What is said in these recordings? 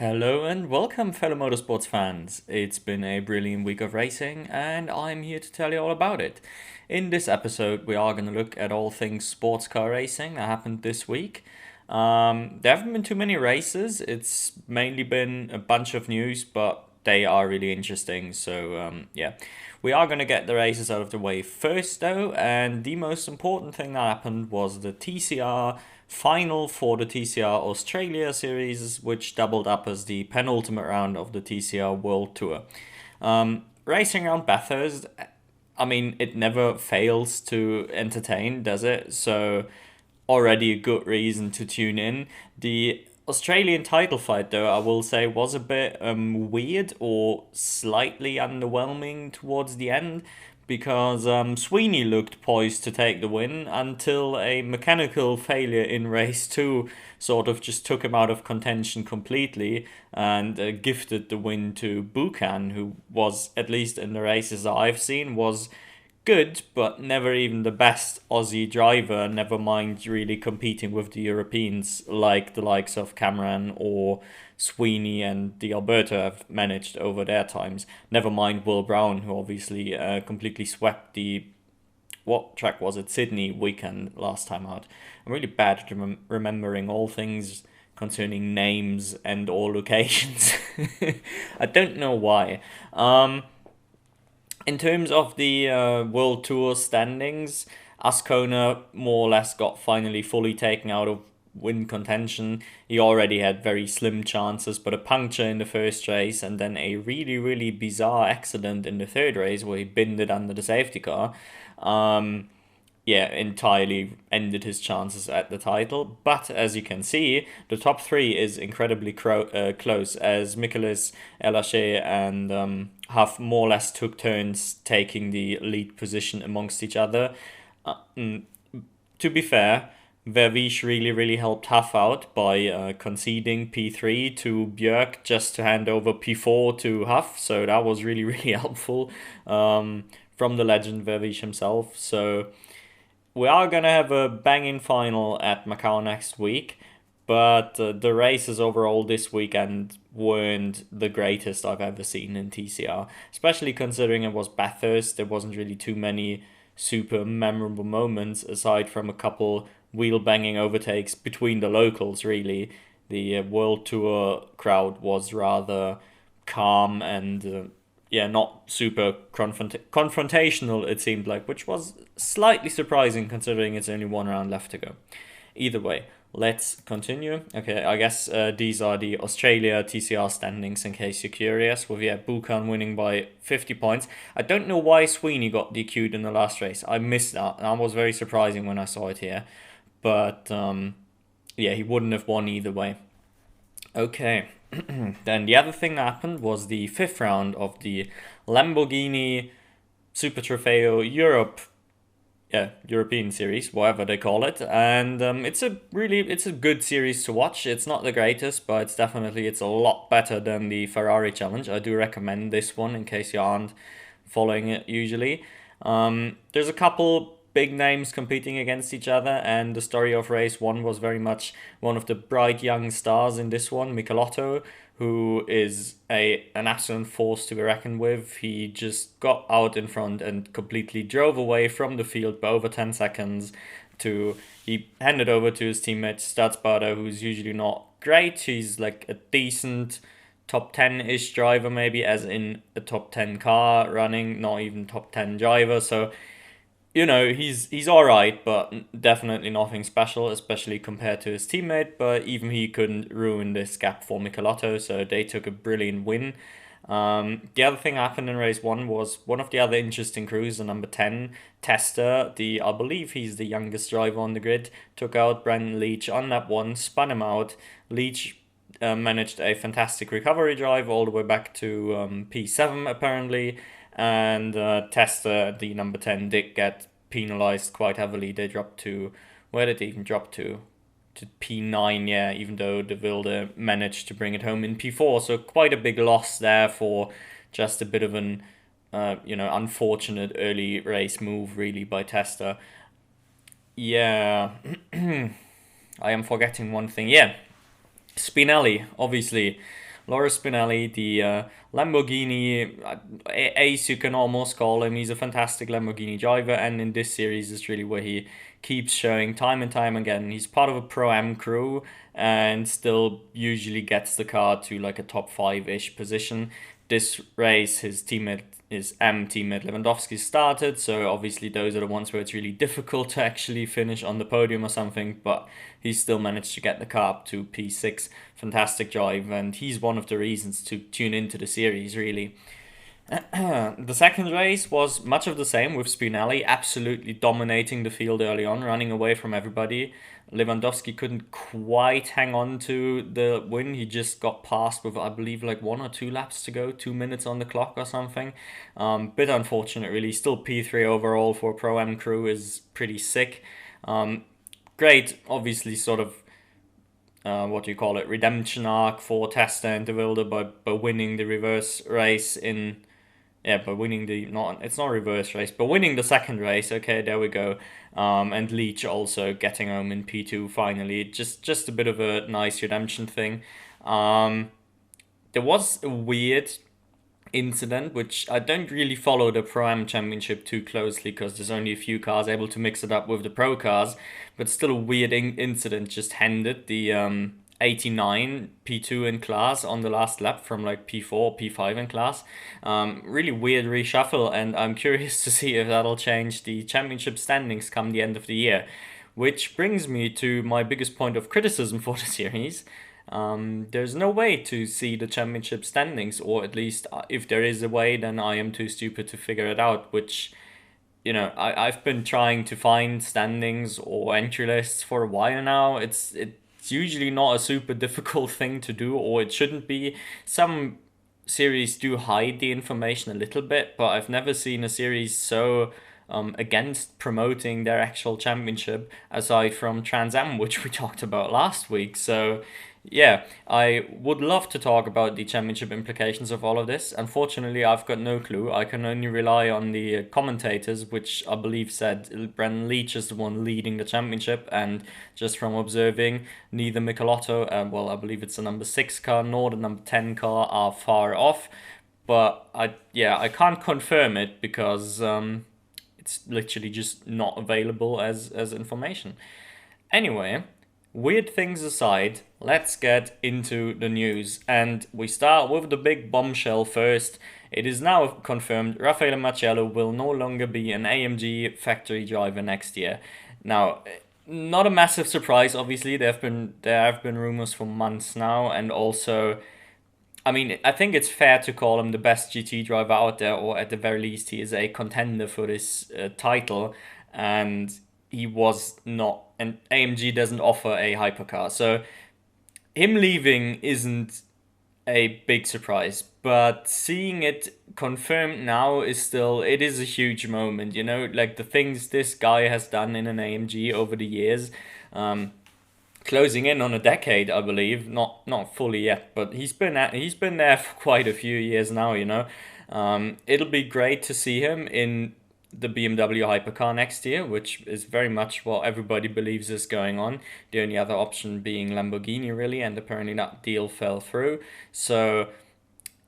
Hello and welcome, fellow motorsports fans. It's been a brilliant week of racing, and I'm here to tell you all about it. In this episode, we are going to look at all things sports car racing that happened this week. There haven't been too many races, it's mainly been a bunch of news, but they are really interesting. So, we are going to get the races out of the way first, though, and the most important thing that happened was the TCR final for the TCR Australia series, which doubled up as the penultimate round of the TCR World Tour. Racing around Bathurst, I mean, it never fails to entertain, does it? So, already a good reason to tune in. The Australian title fight, though, I will say, was a bit weird or slightly underwhelming towards the end because Sweeney looked poised to take the win until a mechanical failure in race two sort of just took him out of contention completely and gifted the win to Buchan, who was, at least in the races that I've seen, was good, but never even the best Aussie driver, never mind really competing with the Europeans like the likes of Cameron or Sweeney and the Alberta have managed over their times. Never mind Will Brown, who obviously completely swept the, what track was it, Sydney weekend last time out. I'm really bad at remembering all things concerning names and all locations. I don't know why. In terms of the World Tour standings, Ascona more or less got finally fully taken out of win contention. He already had very slim chances, but a puncture in the first race and then a really, really bizarre accident in the third race where he binned it under the safety car. Entirely ended his chances at the title. But as you can see, the top three is incredibly close, as Mikolas, Elache, and Huff more or less took turns taking the lead position amongst each other. To be fair, Vervish really, really helped Huff out by conceding P3 to Björk just to hand over P4 to Huff. So that was really, really helpful from the legend Vervish himself. So we are going to have a banging final at Macau next week, but the races overall this weekend weren't the greatest I've ever seen in TCR, especially considering it was Bathurst. There wasn't really too many super memorable moments aside from a couple wheel banging overtakes between the locals, really. The World Tour crowd was rather calm and not super confrontational, it seemed like, which was slightly surprising considering it's only one round left to go. Either way, let's continue. Okay, I guess these are the Australia TCR standings in case you're curious, with Buchan winning by 50 points. I don't know why Sweeney got DQ'd in the last race. I missed that. That was very surprising when I saw it here. But he wouldn't have won either way. Okay. Then the other thing that happened was the fifth round of the Lamborghini Super Trofeo Europe, European series, whatever they call it, and it's a good series to watch. It's not the greatest, but it's a lot better than the Ferrari Challenge. I do recommend this one in case you aren't following it usually. There's a couple big names competing against each other, and the story of race one was very much one of the bright young stars in this one, Michelotto, who is an absolute force to be reckoned with. He just got out in front and completely drove away from the field by over 10 seconds. He handed over to his teammate Stadsbader, who's usually not great. He's like a decent top 10-ish driver, maybe, as in a top 10 car running, not even top 10 driver. So he's all right, but definitely nothing special, especially compared to his teammate. But even he couldn't ruin this gap for Michelotto, so they took a brilliant win. The other thing happened in race one was one of the other interesting crews, the number 10, Tester, I believe he's the youngest driver on the grid, took out Brandon Leach on lap one, spun him out. Leach managed a fantastic recovery drive all the way back to P7 apparently, and Tester, the number 10, did get penalized quite heavily. They dropped to, where did they even drop to? To P9, yeah, even though De Wilde managed to bring it home in P4. So quite a big loss there for just a bit of an unfortunate early race move really by Tester. Yeah, I am forgetting one thing. Yeah, Spinelli, obviously. Laura Spinelli, the Lamborghini ace, you can almost call him. He's a fantastic Lamborghini driver, and in this series is really where he keeps showing time and time again. He's part of a Pro-Am crew and still usually gets the car to like a top 5-ish position. This race, his teammate Lewandowski started, so obviously those are the ones where it's really difficult to actually finish on the podium or something, but he still managed to get the car up to P6. Fantastic drive, and he's one of the reasons to tune into the series, really. The second race was much of the same, with Spinelli absolutely dominating the field early on, running away from everybody. Lewandowski couldn't quite hang on to the win. He just got passed with, I believe, like 1 or 2 laps to go, 2 minutes on the clock or something. Bit unfortunate, really. Still P3 overall for a Pro-Am crew is pretty sick. Great, obviously, sort of what do you call it, redemption arc for Testa and De Wilde by winning the reverse race in by winning it's not a reverse race, but winning the second race. Okay, there we go. And Leach also getting home in P2 finally. Just a bit of a nice redemption thing. There was a weird incident, which I don't really follow the Pro-Am Championship too closely because there's only a few cars able to mix it up with the Pro cars, but still a weird incident just handed the 89 P2 in class on the last lap from like P4, P5 in class. Really weird reshuffle, and I'm curious to see if that'll change the championship standings come the end of the year. Which brings me to my biggest point of criticism for the series. There's no way to see the championship standings, or at least if there is a way, then I am too stupid to figure it out, which, I've been trying to find standings or entry lists for a while now. It's usually not a super difficult thing to do, or it shouldn't be. Some series do hide the information a little bit, but I've never seen a series so against promoting their actual championship, aside from Trans Am, which we talked about last week. So yeah, I would love to talk about the championship implications of all of this. Unfortunately, I've got no clue. I can only rely on the commentators, which I believe said Brendan Leach is the one leading the championship, and just from observing, neither Michelotto, I believe it's the number 6 car, nor the number 10 car are far off. But I can't confirm it because it's literally just not available as information. Anyway, weird things aside, let's get into the news. And we start with the big bombshell first. It is now confirmed Raffaele Marciello will no longer be an AMG factory driver next year. Now, not a massive surprise, obviously. There have been rumors for months now, and also, I mean, I think it's fair to call him the best GT driver out there, or at the very least, he is a contender for this title. And he was not, and AMG doesn't offer a hypercar, so him leaving isn't a big surprise, but seeing it confirmed now it is a huge moment, like the things this guy has done in an AMG over the years, closing in on a decade, I believe, not fully yet, but he's been there for quite a few years now, it'll be great to see him in the BMW hypercar next year, which is very much what everybody believes is going on. The only other option being Lamborghini, really, and apparently that deal fell through. So,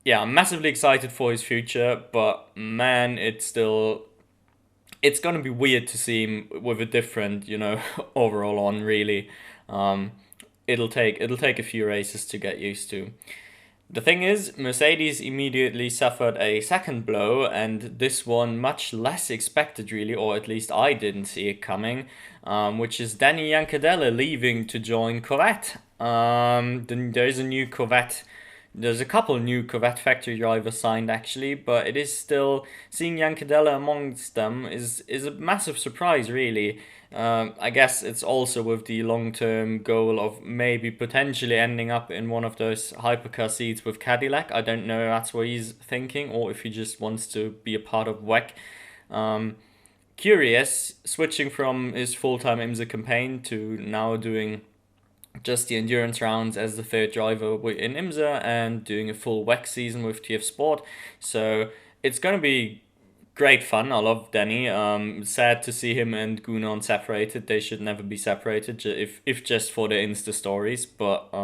yeah, I'm massively excited for his future, but man, it's going to be weird to see him with a different, overall on, really. It'll take a few races to get used to. The thing is, Mercedes immediately suffered a second blow, and this one much less expected, really, or at least I didn't see it coming, which is Danny Juncadella leaving to join Corvette. There's a couple new Corvette factory drivers signed, actually, but it is still, seeing Juncadella amongst them is a massive surprise, really. I guess it's also with the long-term goal of maybe potentially ending up in one of those hypercar seats with Cadillac. I don't know if that's what he's thinking, or if he just wants to be a part of WEC. Curious, switching from his full-time IMSA campaign to now doing just the endurance rounds as the third driver in IMSA and doing a full WEC season with TF Sport. So it's going to be great fun. I love Danny. Sad to see him and Gunan separated. They should never be separated, if just for the Insta stories. But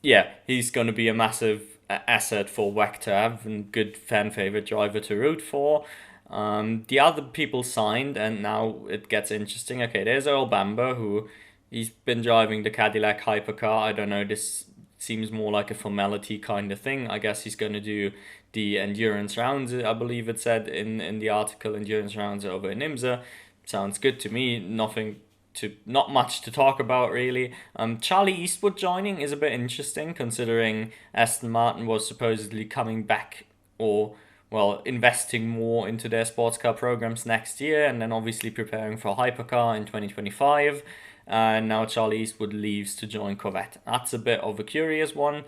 yeah, he's going to be a massive asset for WEC to have and good fan favorite driver to root for. The other people signed, and now it gets interesting. Okay, there's Earl Bamber, who he's been driving the Cadillac hypercar. I don't know, this seems more like a formality kind of thing. I guess he's going to do the endurance rounds. I believe it said in the article, endurance rounds over in IMSA. Sounds good to me. Not much to talk about really. Charlie Eastwood joining is a bit interesting considering Aston Martin was supposedly coming back, or well, investing more into their sports car programs next year, and then obviously preparing for hypercar in 2025. And now Charlie Eastwood leaves to join Corvette. That's a bit of a curious one,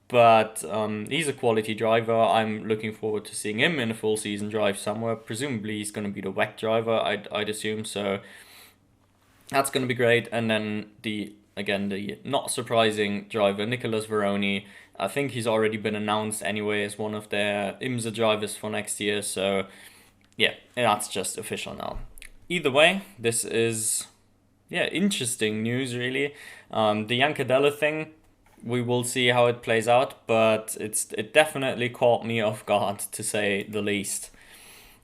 but he's a quality driver. I'm looking forward to seeing him in a full season drive somewhere. Presumably he's going to be the WEC driver, I'd assume, so that's going to be great. And then the not surprising driver, Nicholas Veroni. I think he's already been announced anyway as one of their IMSA drivers for next year. So yeah, that's just official now. Either way, this is interesting news really. The Juncadella thing, we will see how it plays out, but it definitely caught me off guard to say the least.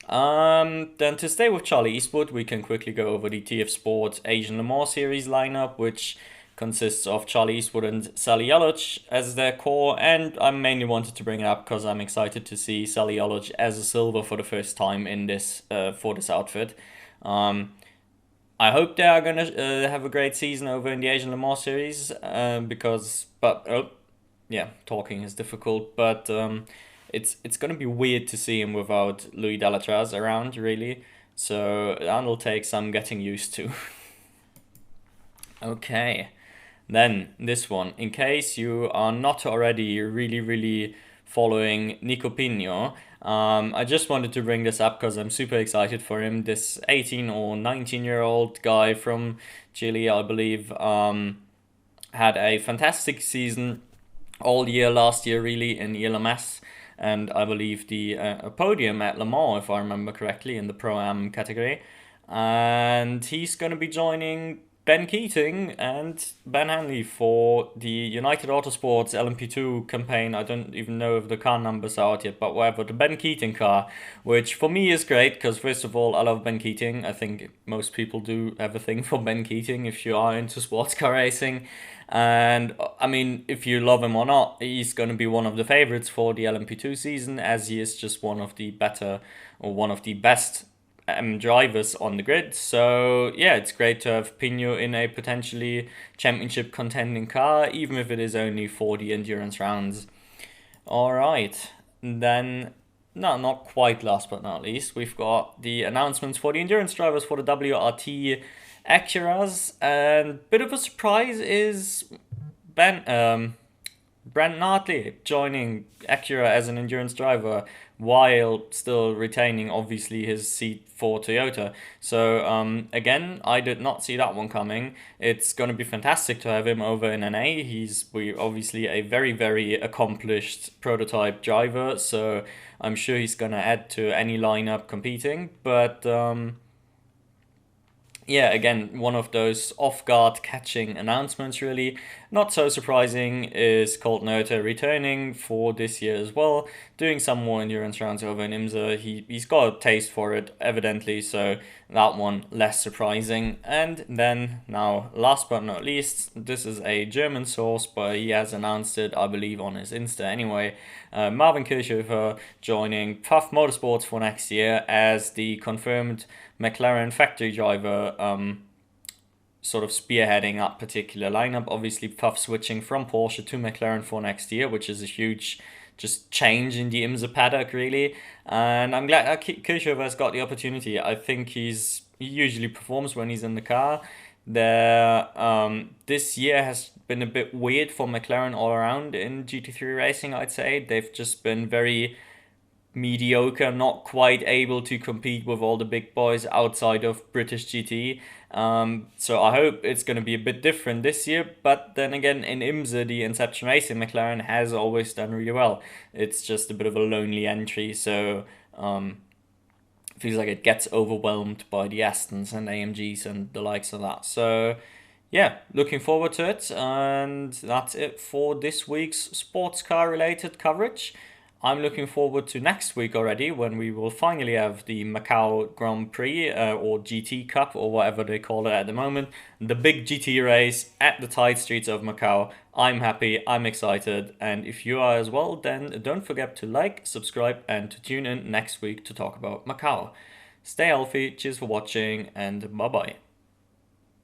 Then to stay with Charlie Eastwood, we can quickly go over the TF Sports Asian Le Mans Series lineup, which consists of Charlie Eastwood and Sally Yaloch as their core, and I mainly wanted to bring it up because I'm excited to see Sally Yaloch as a silver for the first time in this for this outfit. I hope they are gonna have a great season over in the Asian Le Mans Series talking is difficult, but it's gonna be weird to see him without Louis Delatraz around really, so that'll take some getting used to. Okay. Then this one, in case you are not already really following Nico Pino, I just wanted to bring this up because I'm super excited for him. This 18 or 19-year-old guy from Chile, I believe, had a fantastic season all year last year really in ELMS, and I believe a podium at Le Mans, if I remember correctly, in the Pro-Am category. And he's going to be joining Ben Keating and Ben Hanley for the United Autosports LMP2 campaign. I don't even know if the car numbers are out yet, but whatever, the Ben Keating car, which for me is great because first of all, I love Ben Keating. I think most people do have a thing for Ben Keating if you are into sports car racing. And I mean, if you love him or not, he's going to be one of the favorites for the LMP2 season, as he is just one of the best drivers on the grid. So yeah, it's great to have Pino in a potentially championship contending car, even if it is only for the endurance rounds. All right, then no, not quite last but not least, we've got the announcements for the endurance drivers for the WRT Acuras, and bit of a surprise is Brent Nartley joining Acura as an endurance driver while still retaining obviously his seat for Toyota. So again, I did not see that one coming. It's going to be fantastic to have him over in NA. We obviously a very accomplished prototype driver, so I'm sure he's going to add to any lineup competing, but yeah, again, one of those off-guard catching announcements, really. Not so surprising is Colt Noeta returning for this year as well, doing some more endurance rounds over in IMSA. He's got a taste for it, evidently, so that one less surprising. And then, now, last but not least, this is a German source, but he has announced it, I believe, on his Insta anyway. Marvin Kirchhofer joining Pfaff Motorsports for next year as the confirmed McLaren factory driver, sort of spearheading that particular lineup. Obviously, Pfaff switching from Porsche to McLaren for next year, which is a huge just change in the IMSA paddock, really. And I'm glad Kirchhofer has got the opportunity. I think he usually performs when he's in the car. This year has been a bit weird for McLaren all around in GT3 racing, I'd say. They've just been very mediocre, not quite able to compete with all the big boys outside of British GT. So I hope it's going to be a bit different this year. But then again, in IMSA, the Inception Racing McLaren has always done really well. It's just a bit of a lonely entry, so feels like it gets overwhelmed by the Astons and AMGs and the likes of that. So yeah, looking forward to it. And that's it for this week's sports car related coverage. I'm looking forward to next week already when we will finally have the Macau Grand Prix or GT Cup or whatever they call it at the moment. The big GT race at the tight streets of Macau. I'm happy, I'm excited, and if you are as well, then don't forget to like, subscribe, and to tune in next week to talk about Macau. Stay healthy, cheers for watching, and bye bye.